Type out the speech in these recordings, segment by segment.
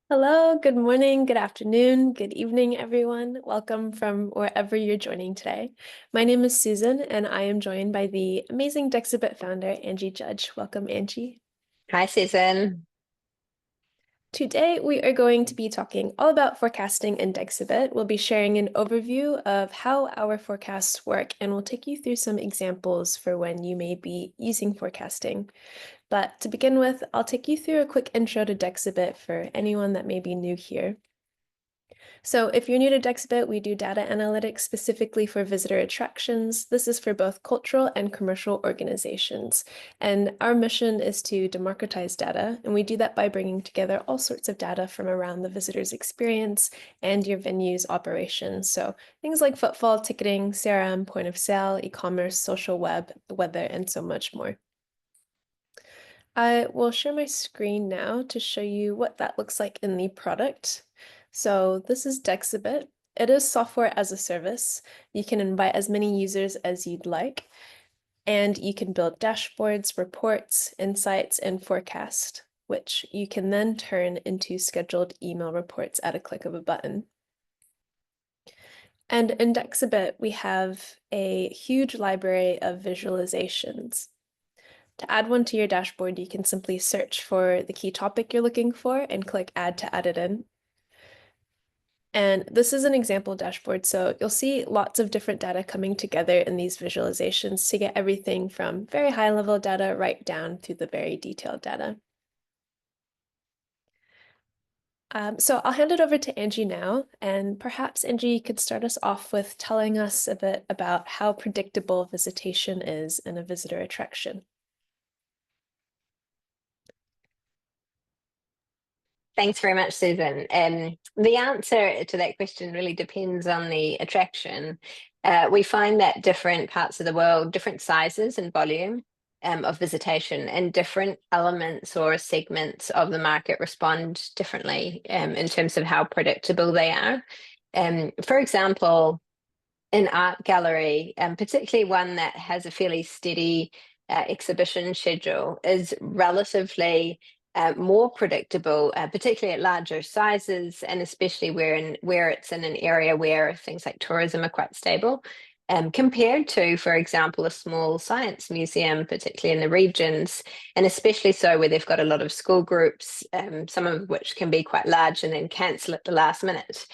Hello, good morning, good afternoon, good evening, everyone. Welcome from wherever you're joining today. My name is Susan, and I am joined by the amazing Dexibit founder, Angie Judge. Welcome, Angie. Hi, Susan. Today, we are going to be talking all about forecasting in Dexibit. We'll be sharing an overview of how our forecasts work, and we'll take you through some examples for when you may be using forecasting. But to begin with, I'll take you through a quick intro to Dexibit for anyone that may be new here. So if you're new to Dexibit, we do data analytics specifically for visitor attractions. This is for both cultural and commercial organizations. And our mission is to democratize data, and we do that by bringing together all sorts of data from around the visitor's experience and your venue's operations. So things like footfall, ticketing, CRM, point of sale, e-commerce, social web, weather, and so much more. I will share my screen now to show you what that looks like in the product. So this is Dexibit. It is software as a service. You can invite as many users as you'd like, and you can build dashboards, reports, insights, and forecast, which you can then turn into scheduled email reports at a click of a button. And in Dexibit, we have a huge library of visualizations. To add one to your dashboard, you can simply search for the key topic you're looking for and click Add to add it in. And this is an example dashboard, so you'll see lots of different data coming together in these visualizations to get everything from very high-level data right down to the very detailed data. So I'll hand it over to Angie now, and perhaps Angie could start us off with telling us a bit about how predictable visitation is in a visitor attraction. Thanks very much, Susan. The answer to that question really depends on the attraction. We find that different parts of the world, different sizes and volume of visitation, and different elements or segments of the market respond differently in terms of how predictable they are. For example, an art gallery, particularly one that has a fairly steady exhibition schedule, is relatively more predictable, particularly at larger sizes, and especially where it's in an area where things like tourism are quite stable, compared to, for example, a small science museum, particularly in the regions, and especially so where they've got a lot of school groups, some of which can be quite large and then cancel at the last minute.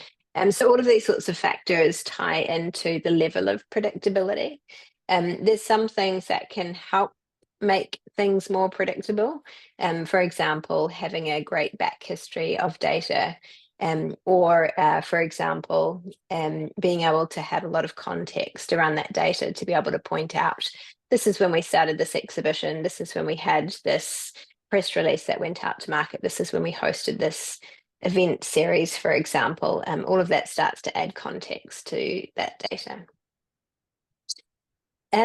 So all of these sorts of factors tie into the level of predictability. There's some things that can help make things more predictable. For example, having a great back history of data, or for example, being able to have a lot of context around that data to be able to point out, this is when we started this exhibition, this is when we had this press release that went out to market, this is when we hosted this event series, for example. All of that starts to add context to that data.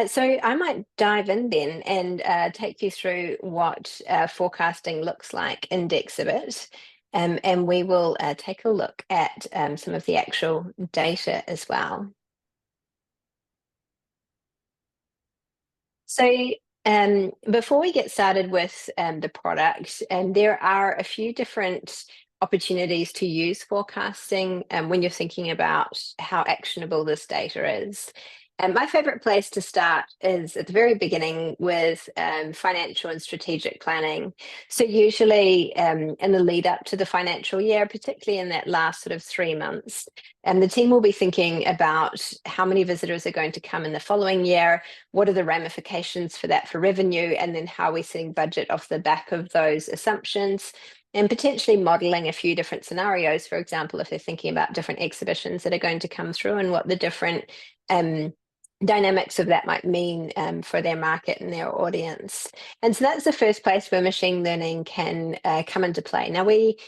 So I might dive in then and take you through what forecasting looks like in Dexibit. And we will take a look at some of the actual data as well. So before we get started with the product, there are a few different opportunities to use forecasting when you're thinking about how actionable this data is. And my favorite place to start is at the very beginning with financial and strategic planning. So usually in the lead up to the financial year, particularly in that last sort of 3 months, and the team will be thinking about how many visitors are going to come in the following year, what are the ramifications for that for revenue, and then how we're setting budget off the back of those assumptions, and potentially modeling a few different scenarios. For example, if they're thinking about different exhibitions that are going to come through and what the different dynamics of that might mean for their market and their audience. And so that's the first place where machine learning can come into play. Now we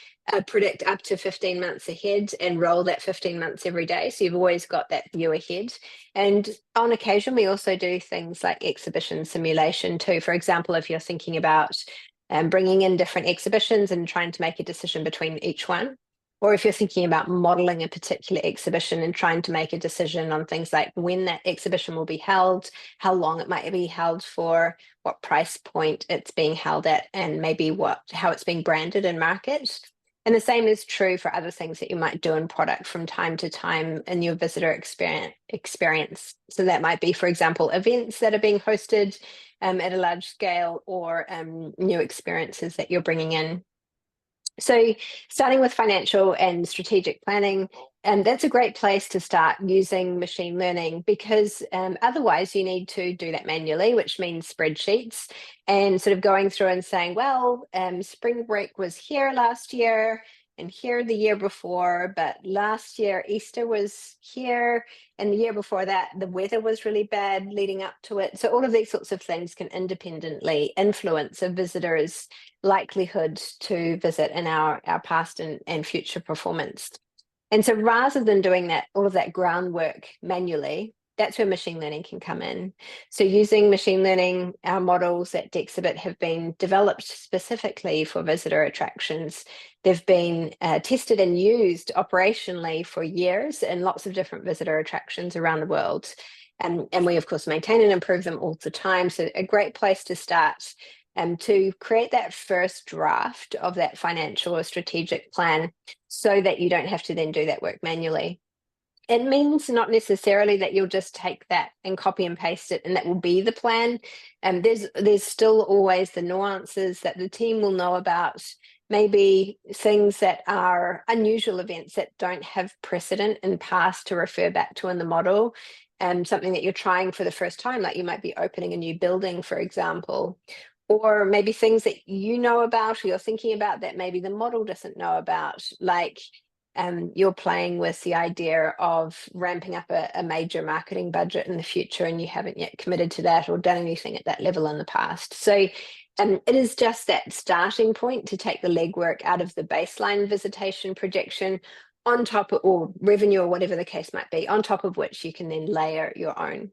predict up to 15 months ahead and roll that 15 months every day. So you've always got that view ahead. And on occasion, we also do things like exhibition simulation too. For example, if you're thinking about bringing in different exhibitions and trying to make a decision between each one, or if you're thinking about modeling a particular exhibition and trying to make a decision on things like when that exhibition will be held, how long it might be held for, what price point it's being held at, and maybe how it's being branded and marketed. And the same is true for other things that you might do in product from time to time in your visitor experience. So that might be, for example, events that are being hosted at a large scale, or new experiences that you're bringing in. So starting with financial and strategic planning, and that's a great place to start using machine learning, because otherwise you need to do that manually, which means spreadsheets and sort of going through and saying, well, spring break was here last year and here the year before, but last year Easter was here, and the year before that the weather was really bad leading up to it. So all of these sorts of things can independently influence a visitor's likelihood to visit in our past and future performance. And so rather than doing that, all of that groundwork manually, that's where machine learning can come in. So using machine learning, our models at Dexibit have been developed specifically for visitor attractions. They've been tested and used operationally for years in lots of different visitor attractions around the world. And we, of course, maintain and improve them all the time. So a great place to start to create that first draft of that financial or strategic plan, so that you don't have to then do that work manually. It means not necessarily that you'll just take that and copy and paste it and that will be the plan. There's still always the nuances that the team will know about, maybe things that are unusual events that don't have precedent in past to refer back to in the model, and something that you're trying for the first time, like you might be opening a new building, for example, or maybe things that you know about or you're thinking about that maybe the model doesn't know about, like you're playing with the idea of ramping up a major marketing budget in the future and you haven't yet committed to that or done anything at that level in the past. So it is just that starting point to take the legwork out of the baseline visitation projection on top of, or revenue or whatever the case might be, on top of which you can then layer your own.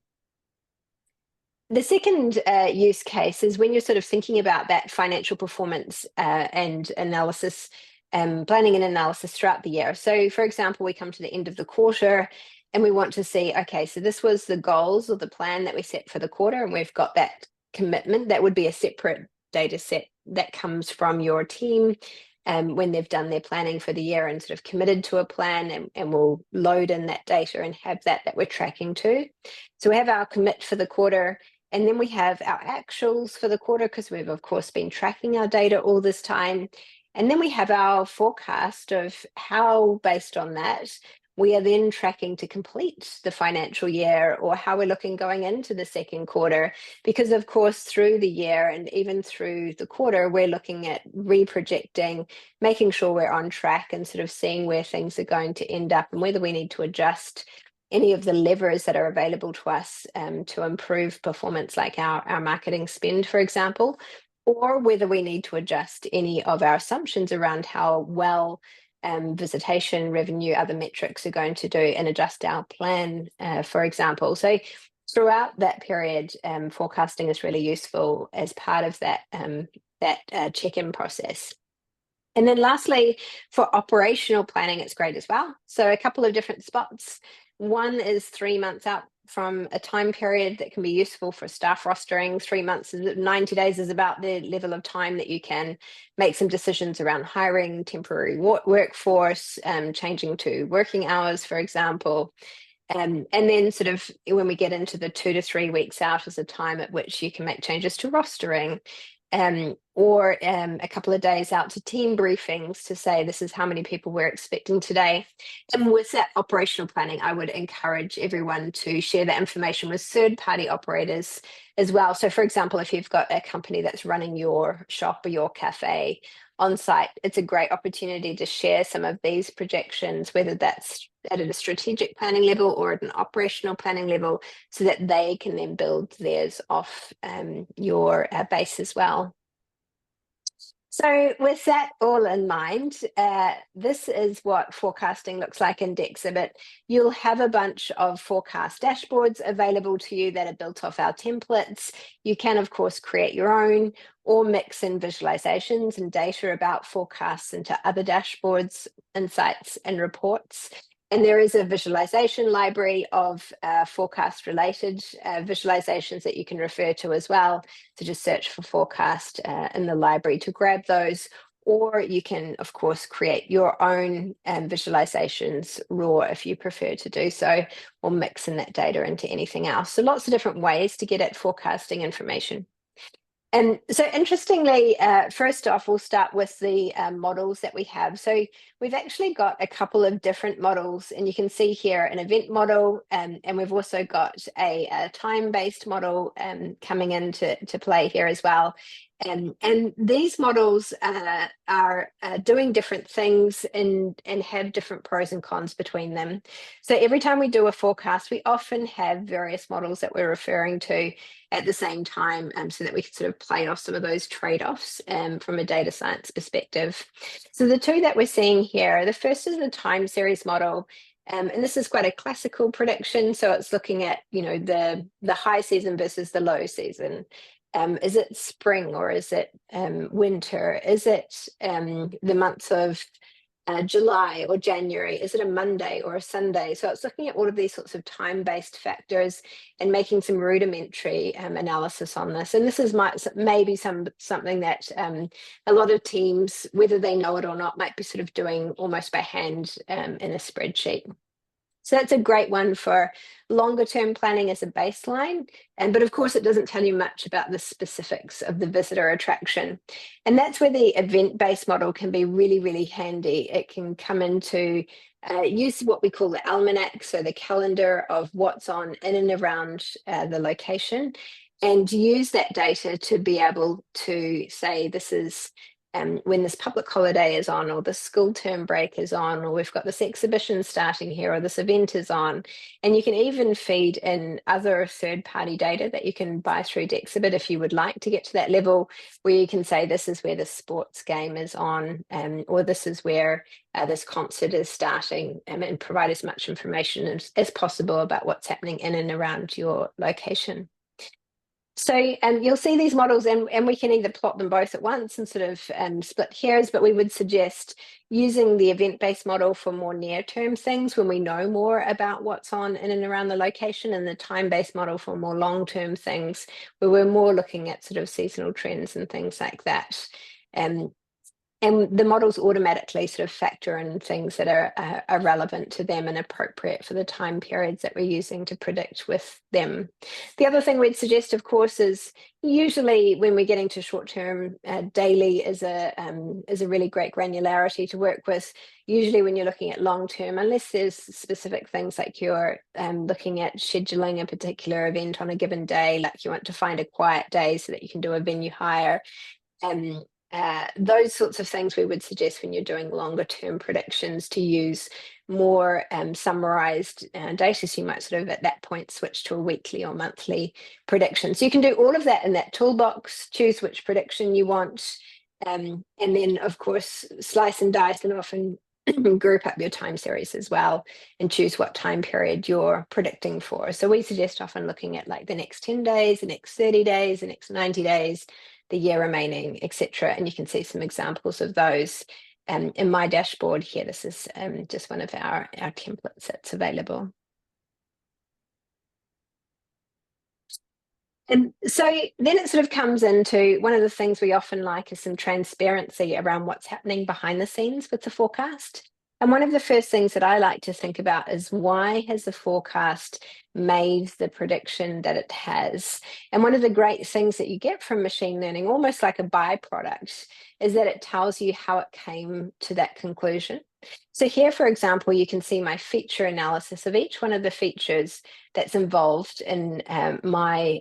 The second use case is when you're sort of thinking about that financial performance and analysis, planning and analysis throughout the year. So for example, we come to the end of the quarter and we want to see, okay, so this was the goals or the plan that we set for the quarter, and we've got that commitment. That would be a separate data set that comes from your team when they've done their planning for the year and sort of committed to a plan, and we'll load in that data and have that we're tracking to. So we have our commit for the quarter, and then we have our actuals for the quarter, because we've of course been tracking our data all this time. And then we have our forecast of how, based on that, we are then tracking to complete the financial year, or how we're looking going into the second quarter. Because of course, through the year and even through the quarter, we're looking at reprojecting, making sure we're on track and sort of seeing where things are going to end up and whether we need to adjust any of the levers that are available to us to improve performance, like our marketing spend, for example, or whether we need to adjust any of our assumptions around how well visitation, revenue, other metrics are going to do, and adjust our plan, for example. So throughout that period, forecasting is really useful as part of that check-in process. And then lastly, for operational planning, it's great as well. So a couple of different spots. One is 3 months out from a time period that can be useful for staff rostering. 3 months, 90 days is about the level of time that you can make some decisions around hiring, temporary workforce, changing to working hours, for example. And then sort of when we get into the 2 to 3 weeks out is a time at which you can make changes to rostering, or a couple of days out to team briefings to say this is how many people we're expecting today. And with that operational planning, I would encourage everyone to share that information with third-party operators as well. So for example, if you've got a company that's running your shop or your cafe on site, it's a great opportunity to share some of these projections, whether that's at a strategic planning level or at an operational planning level, so that they can then build theirs off your base as well. So with that all in mind, this is what forecasting looks like in Dexibit. You'll have a bunch of forecast dashboards available to you that are built off our templates. You can, of course, create your own or mix in visualizations and data about forecasts into other dashboards, insights, and reports. And there is a visualization library of forecast-related visualizations that you can refer to as well. So just search for forecast in the library to grab those, or you can, of course, create your own visualizations raw if you prefer to do so, or mix in that data into anything else. So lots of different ways to get at forecasting information. And so interestingly, first off, we'll start with the models that we have. So we've actually got a couple of different models, and you can see here an event model, and we've also got a time-based model coming into play here as well. And these models are doing different things and have different pros and cons between them. So every time we do a forecast, we often have various models that we're referring to at the same time, so that we can sort of play off some of those trade-offs from a data science perspective. So the two that we're seeing here, the first is the time series model. And this is quite a classical prediction. So it's looking at, the high season versus the low season. Is it spring or is it winter? Is it the months of July or January? Is it a Monday or a Sunday? So it's looking at all of these sorts of time-based factors and making some rudimentary analysis on this. And this is maybe something that a lot of teams, whether they know it or not, might be sort of doing almost by hand in a spreadsheet. So that's a great one for longer term planning as a baseline. But of course, it doesn't tell you much about the specifics of the visitor attraction. And that's where the event-based model can be really, really handy. It can come into use what we call the almanac, so the calendar of what's on in and around the location, and use that data to be able to say this is when this public holiday is on, or the school term break is on, or we've got this exhibition starting here, or this event is on. And you can even feed in other third-party data that you can buy through Dexibit if you would like to get to that level, where you can say this is where the sports game is on, or this is where this concert is starting, and provide as much information as possible about what's happening in and around your location. So you'll see these models, and we can either plot them both at once and sort of split hairs, but we would suggest using the event-based model for more near-term things when we know more about what's on in and around the location, and the time-based model for more long-term things where we're more looking at sort of seasonal trends and things like that. And the models automatically sort of factor in things that are relevant to them and appropriate for the time periods that we're using to predict with them. The other thing we'd suggest, of course, is usually when we're getting to short-term, daily is a really great granularity to work with. Usually when you're looking at long-term, unless there's specific things like you're looking at scheduling a particular event on a given day, like you want to find a quiet day so that you can do a venue hire, those sorts of things we would suggest when you're doing longer term predictions to use more summarized data. So you might sort of at that point switch to a weekly or monthly prediction. So you can do all of that in that toolbox, choose which prediction you want, and then of course slice and dice and often group up your time series as well and choose what time period you're predicting for. So we suggest often looking at like the next 10 days, the next 30 days, the next 90 days, the year remaining, etc. And you can see some examples of those in my dashboard here. This is just one of our templates that's available. And so then it sort of comes into one of the things we often like is some transparency around what's happening behind the scenes with the forecast. And one of the first things that I like to think about is why has the forecast made the prediction that it has? And one of the great things that you get from machine learning, almost like a byproduct, is that it tells you how it came to that conclusion. So here, for example, you can see my feature analysis of each one of the features that's involved in my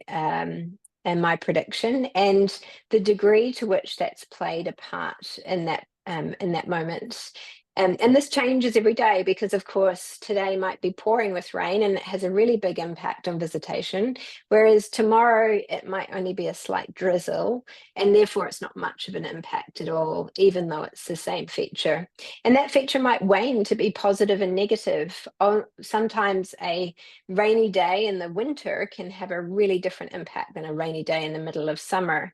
prediction, and the degree to which that's played a part in that moment. And this changes every day because, of course, today might be pouring with rain and it has a really big impact on visitation, whereas tomorrow it might only be a slight drizzle, and therefore it's not much of an impact at all, even though it's the same feature. And that feature might wane to be positive and negative. Sometimes a rainy day in the winter can have a really different impact than a rainy day in the middle of summer.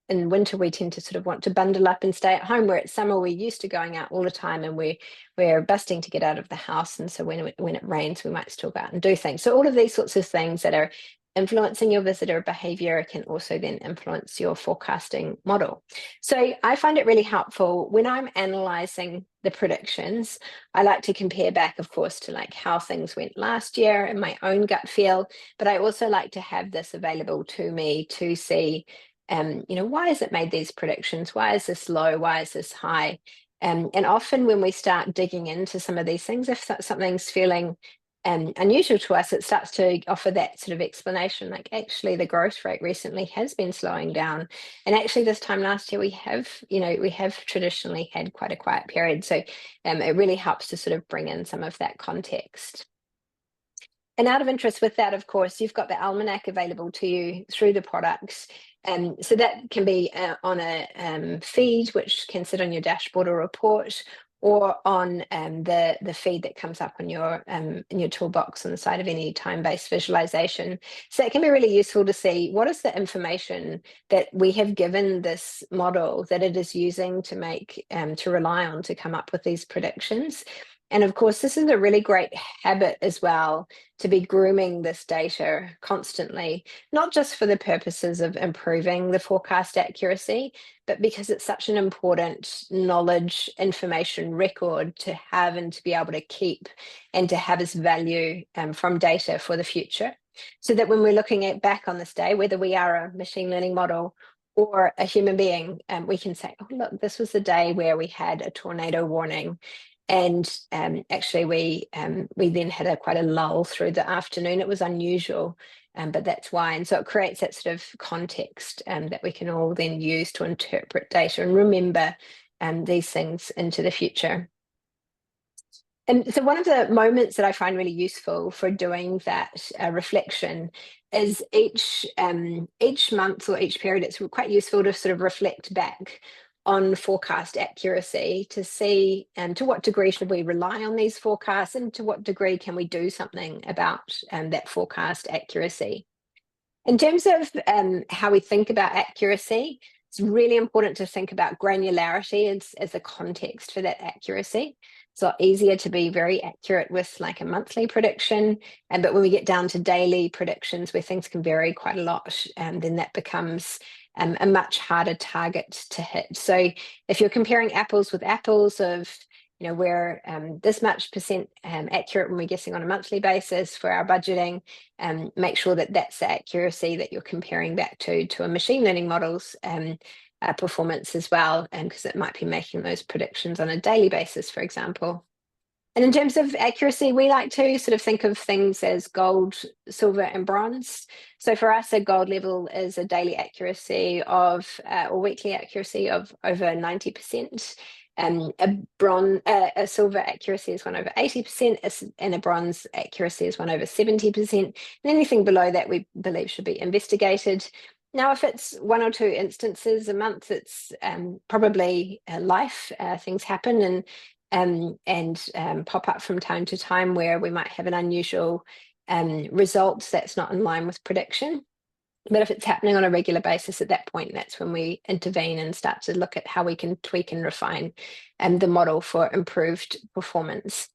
In winter, we tend to sort of want to bundle up and stay at home, where it's summer, we're used to going out all the time and we're busting to get out of the house. And so when it rains, we might still go out and do things. So all of these sorts of things that are influencing your visitor behavior can also then influence your forecasting model. So I find it really helpful when I'm analyzing the predictions. I like to compare back, of course, to like how things went last year and my own gut feel, but I also like to have this available to me to see, why has it made these predictions? Why is this low? Why is this high? And often when we start digging into some of these things, if something's feeling unusual to us, it starts to offer that sort of explanation, like actually the growth rate recently has been slowing down, and actually this time last year we have traditionally had quite a quiet period. So it really helps to sort of bring in some of that context. And out of interest with that, of course, you've got the almanac available to you through the products. So that can be on a feed, which can sit on your dashboard or report, or on the feed that comes up on in your toolbox on the side of any time-based visualization. So it can be really useful to see what is the information that we have given this model that it is using to make to rely on to come up with these predictions. And of course, this is a really great habit as well, to be grooming this data constantly, not just for the purposes of improving the forecast accuracy, but because it's such an important knowledge information record to have and to be able to keep and to have as value from data for the future. So that when we're looking at back on this day, whether we are a machine learning model or a human being, we can say, oh, look, this was the day where we had a tornado warning. And actually, we then had quite a lull through the afternoon. It was unusual, but that's why. And so it creates that sort of context that we can all then use to interpret data and remember these things into the future. And so one of the moments that I find really useful for doing that reflection is each month or each period, it's quite useful to sort of reflect back on forecast accuracy to see to what degree should we rely on these forecasts, and to what degree can we do something about that forecast accuracy. In terms of how we think about accuracy, it's really important to think about granularity as the context for that accuracy. It's a lot easier to be very accurate with like a monthly prediction, but when we get down to daily predictions where things can vary quite a lot, then that becomes a much harder target to hit. So if you're comparing apples with apples of, we're this much percent accurate when we're guessing on a monthly basis for our budgeting, make sure that that's the accuracy that you're comparing back to a machine learning model's performance as well, because it might be making those predictions on a daily basis, for example. And in terms of accuracy, we like to sort of think of things as gold, silver, and bronze. So for us, a gold level is a daily accuracy of, or weekly accuracy of over 90%. A silver accuracy is 1/80%, and a bronze accuracy is 1/70%. And anything below that we believe should be investigated. Now, if it's one or two instances a month, it's probably life. Things happen and pop up from time to time where we might have an unusual result that's not in line with prediction. But if it's happening on a regular basis, at that point, that's when we intervene and start to look at how we can tweak and refine the model for improved performance.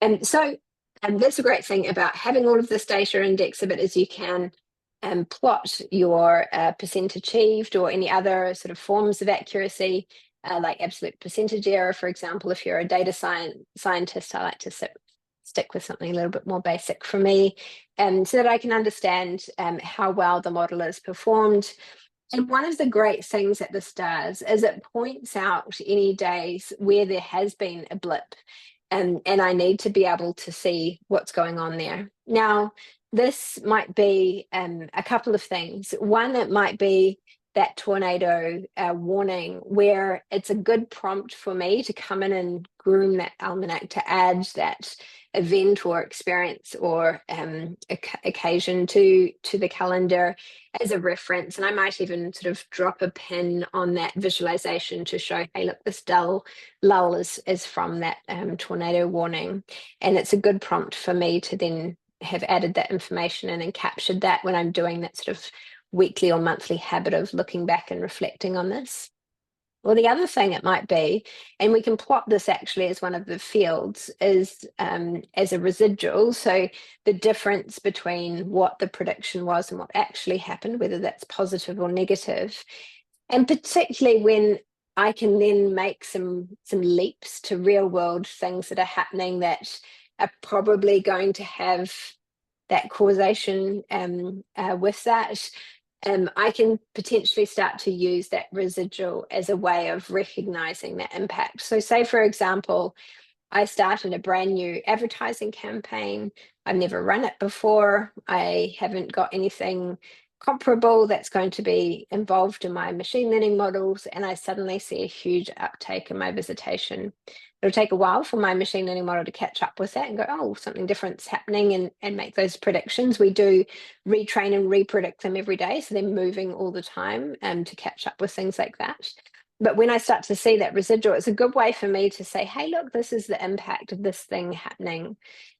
And so that's a great thing about having all of this data in Dexibit, is you can plot your percent achieved or any other sort of forms of accuracy, like absolute percentage error, for example. If you're a data scientist, I like to stick with something a little bit more basic for me, so that I can understand how well the model is performed. And one of the great things that this does is it points out any days where there has been a blip, and I need to be able to see what's going on there. Now, this might be a couple of things. One, it might be that tornado warning, where it's a good prompt for me to come in and groom that almanac to add that event or experience or occasion to the calendar as a reference. And I might even sort of drop a pin on that visualization to show, hey, look, this lull is from that tornado warning. And it's a good prompt for me to then have added that information in and captured that when I'm doing that sort of weekly or monthly habit of looking back and reflecting on this. Or the other thing it might be, and we can plot this actually as one of the fields, is as a residual. So the difference between what the prediction was and what actually happened, whether that's positive or negative. And particularly when I can then make some leaps to real world things that are happening that are probably going to have that causation with that, I can potentially start to use that residual as a way of recognizing that impact. So say, for example, I started a brand new advertising campaign. I've never run it before. I haven't got anything comparable that's going to be involved in my machine learning models, and I suddenly see a huge uptake in my visitation. It'll take a while for my machine learning model to catch up with that and go, oh, something different's happening, and make those predictions. We do retrain and repredict them every day, so they're moving all the time to catch up with things like that. But when I start to see that residual, it's a good way for me to say, hey, look, this is the impact of this thing happening.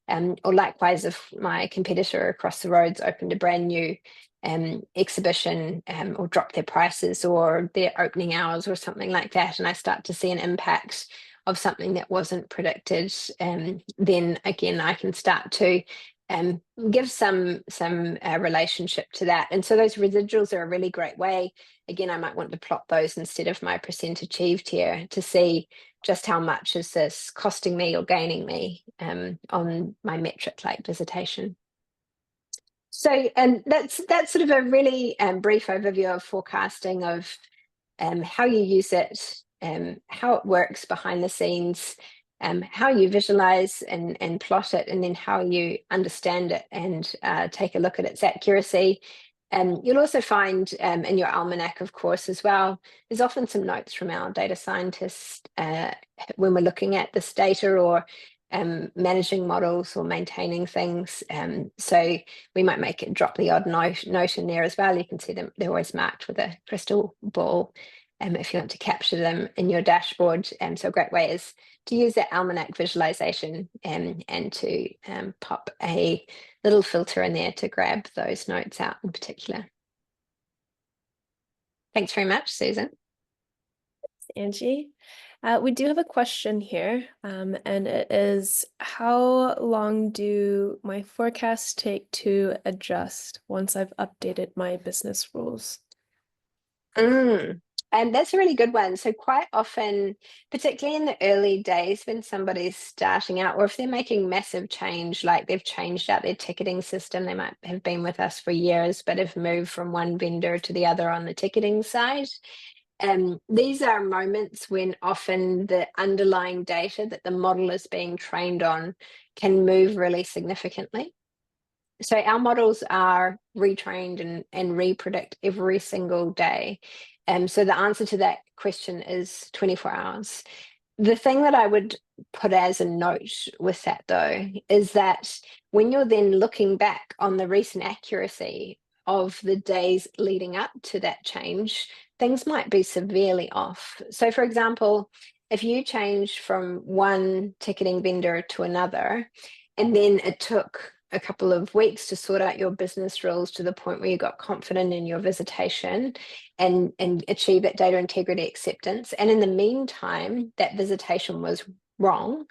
Or likewise, if my competitor across the road's opened a brand new exhibition or dropped their prices or their opening hours or something like that, and I start to see an impact of something that wasn't predicted, then again, I can start to give some relationship to that. And so those residuals are a really great way. Again, I might want to plot those instead of my percent achieved here to see just how much is this costing me or gaining me on my metric like visitation. So, and that's sort of a really brief overview of forecasting, of how you use it, how it works behind the scenes, how you visualize and plot it, and then how you understand it and take a look at its accuracy. You'll also find in your almanac, of course, as well, there's often some notes from our data scientists when we're looking at this data or managing models or maintaining things. So we might make it drop the odd note in there as well. You can see them, they're always marked with a crystal ball if you want to capture them in your dashboard. So a great way is to use that almanac visualization and to pop a little filter in there to grab those notes out in particular. Thanks very much, Susan. Angie. We do have a question here, and it is, how long do my forecasts take to adjust once I've updated my business rules? And that's a really good one. So quite often, particularly in the early days when somebody's starting out, or if they're making massive change, like they've changed out their ticketing system, they might have been with us for years, but have moved from one vendor to the other on the ticketing side. These are moments when often the underlying data that the model is being trained on can move really significantly. So our models are retrained and repredict every single day. So the answer to that question is 24 hours. The thing that I would put as a note with that, though, is that when you're then looking back on the recent accuracy of the days leading up to that change, things might be severely off. So, for example, if you changed from one ticketing vendor to another, and then it took a couple of weeks to sort out your business rules to the point where you got confident in your visitation and achieve that data integrity acceptance. And in the meantime, that visitation was wrong.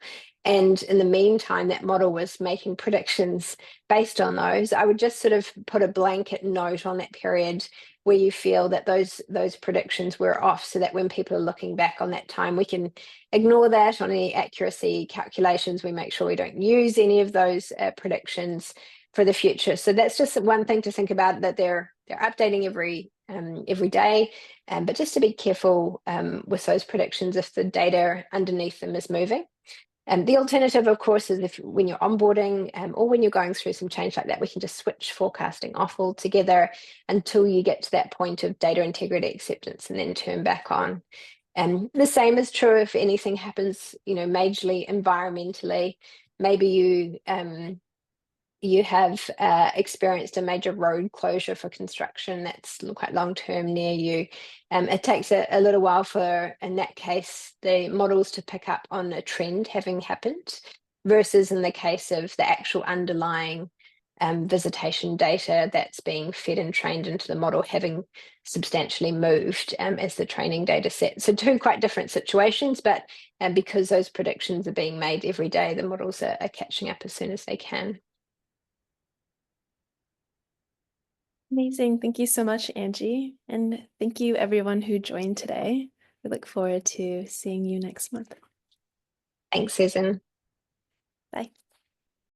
And in the meantime, that model was making predictions based on those. I would just sort of put a blanket note on that period where you feel that those predictions were off, so that when people are looking back on that time, we can ignore that on any accuracy calculations. We make sure we don't use any of those predictions for the future. So that's just one thing to think about, that they're updating every day, but just to be careful with those predictions if the data underneath them is moving. The alternative, of course, is if when you're onboarding or when you're going through some change like that, we can just switch forecasting off altogether until you get to that point of data integrity acceptance and then turn back on. The same is true if anything happens, majorly environmentally. Maybe you have experienced a major road closure for construction that's quite long-term near you. It takes a little while for, in that case, the models to pick up on a trend having happened, versus in the case of the actual underlying visitation data that's being fed and trained into the model having substantially moved as the training data set. So two quite different situations, but because those predictions are being made every day, the models are catching up as soon as they can. Amazing. Thank you so much, Angie. And thank you everyone who joined today. We look forward to seeing you next month. Thanks, Susan. Bye.